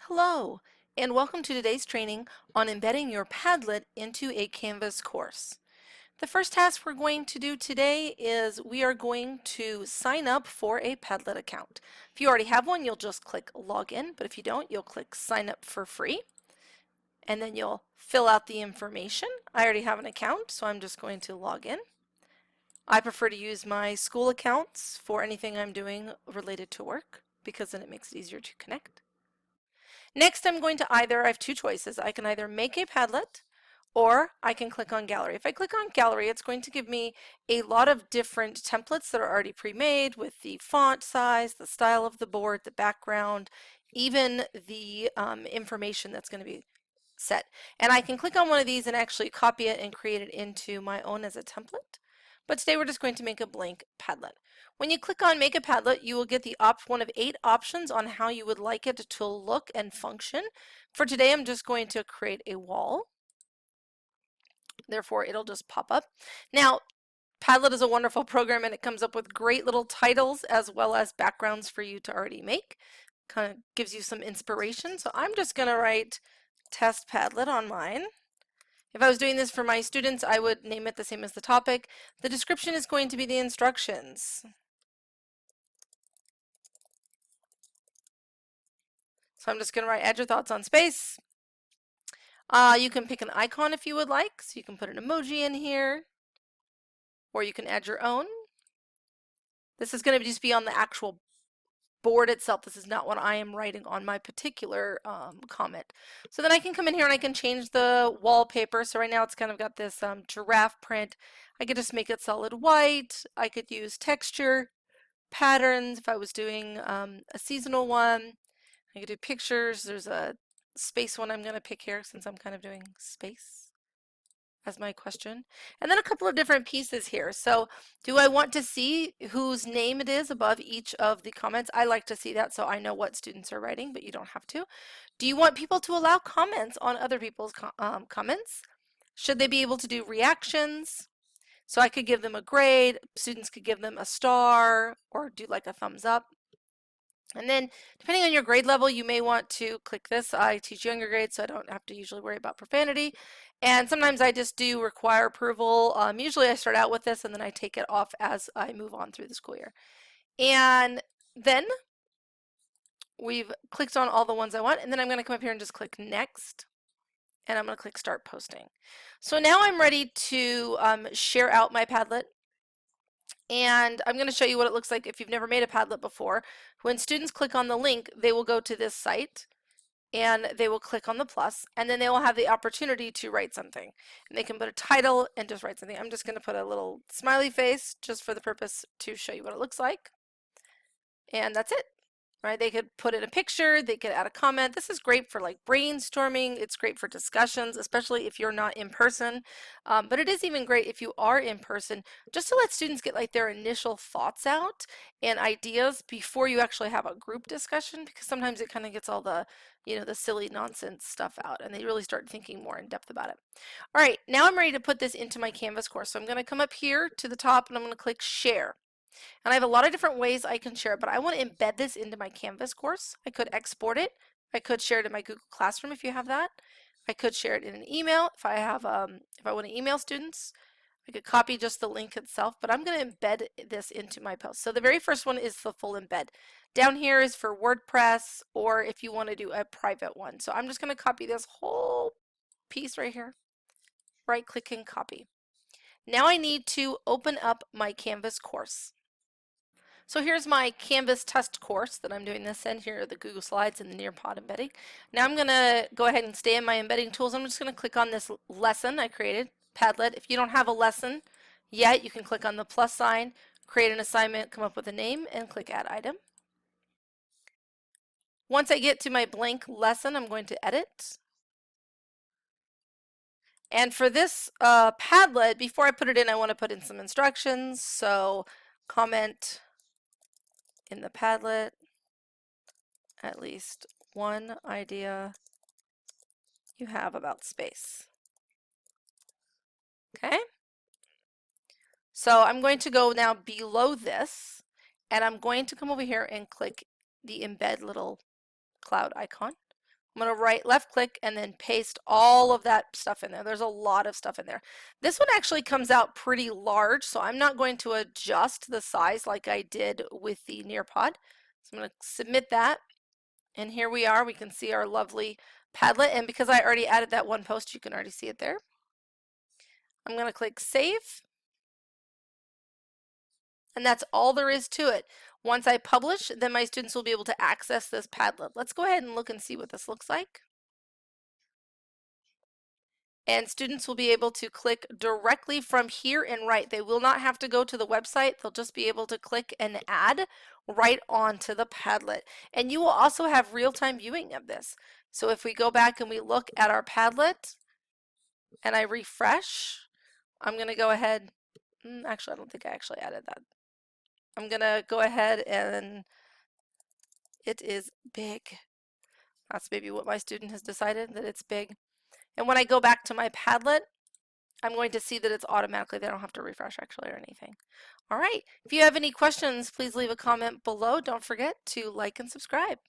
Hello, and welcome to today's training on embedding your Padlet into a Canvas course. The first task we're going to do today is we are going to sign up for a Padlet account. If you already have one, you'll just click Login, but if you don't, you'll click Sign Up for free, and then you'll fill out the information. I already have an account, so I'm just going to log in. I prefer to use my school accounts for anything I'm doing related to work because then it makes it easier to connect. Next, I'm going to I have two choices. I can either make a Padlet or I can click on Gallery. If I click on Gallery, it's going to give me a lot of different templates that are already pre-made with the font size, the style of the board, the background, even the information that's going to be set. And I can click on one of these and actually copy it and create it into my own as a template. But today we're just going to make a blank Padlet. When you click on Make a Padlet, you will get the one of 8 options on how you would like it to look and function. For today, I'm just going to create a wall. Therefore, it'll just pop up. Now, Padlet is a wonderful program and it comes up with great little titles as well as backgrounds for you to already make. Kind of gives you some inspiration. So I'm just going to write Test Padlet on mine. If I was doing this for my students, I would name it the same as the topic. The description is going to be the instructions. So I'm just going to write add your thoughts on space. You can pick an icon if you would like. So you can put an emoji in here, or you can add your own. This is going to just be on the actual board itself. This is not what I am writing on my particular comment. So then I can come in here and I can change the wallpaper. So right now it's kind of got this giraffe print. I could just make it solid white. I could use texture, patterns if I was doing a seasonal one. I could do pictures. There's a space one I'm going to pick here since I'm kind of doing space as my question. And then a couple of different pieces here. So do I want to see whose name it is above each of the comments? I like to see that so I know what students are writing, but you don't have to. Do you want people to allow comments on other people's comments? Should they be able to do reactions? So I could give them a grade, students could give them a star or do like a thumbs up. And then depending on your grade level, you may want to click this. I teach younger grades, so I don't have to usually worry about profanity. And sometimes I just do require approval. Usually I start out with this and then I take it off as I move on through the school year. And then we've clicked on all the ones I want, and then I'm going to come up here and just click next. And I'm going to click start posting. So now I'm ready to share out my Padlet. And I'm going to show you what it looks like if you've never made a Padlet before. When students click on the link, they will go to this site and they will click on the plus, and then they will have the opportunity to write something. And they can put a title and just write something. I'm just going to put a little smiley face just for the purpose to show you what it looks like. And that's it. Right? They could put in a picture, they could add a comment. This is great for like brainstorming. It's great for discussions, especially if you're not in person. But it is even great if you are in person, just to let students get like their initial thoughts out and ideas before you actually have a group discussion, because sometimes it kind of gets all the, the silly nonsense stuff out and they really start thinking more in depth about it. All right, now I'm ready to put this into my Canvas course. So I'm going to come up here to the top and I'm going to click share. And I have a lot of different ways I can share it, but I want to embed this into my Canvas course. I could export it. I could share it in my Google Classroom if you have that. I could share it in an email if I have if I want to email students. I could copy just the link itself, but I'm going to embed this into my post. So the very first one is the full embed. Down here is for WordPress, or if you want to do a private one. So I'm just going to copy this whole piece right here. Right click and copy. Now I need to open up my Canvas course. So here's my Canvas test course that I'm doing this in. Here are the Google Slides and the Nearpod embedding. Now I'm going to go ahead and stay in my embedding tools. I'm just going to click on this lesson I created, Padlet. If you don't have a lesson yet, you can click on the plus sign, create an assignment, come up with a name, and click Add Item. Once I get to my blank lesson, I'm going to edit. And for this Padlet, before I put it in, I want to put in some instructions. So comment in the Padlet, at least one idea you have about space. Okay? So I'm going to go now below this, and I'm going to come over here and click the embed little cloud icon. I'm going to left click and then paste all of that stuff in there. There's a lot of stuff in there. This one actually comes out pretty large, so I'm not going to adjust the size like I did with the Nearpod. So I'm going to submit that. And here we are. We can see our lovely Padlet. And because I already added that one post, you can already see it there. I'm going to click Save. And that's all there is to it. Once I publish, then my students will be able to access this Padlet. Let's go ahead and look and see what this looks like. And students will be able to click directly from here and write. They will not have to go to the website. They'll just be able to click and add right onto the Padlet. And you will also have real-time viewing of this. So if we go back and we look at our Padlet and I refresh, I'm going to go ahead, actually I don't think I actually added that. I'm going to go ahead and it is big. That's maybe what my student has decided, that it's big. And when I go back to my Padlet, I'm going to see that it's automatically, they don't have to refresh actually or anything. All right, if you have any questions, please leave a comment below. Don't forget to like and subscribe.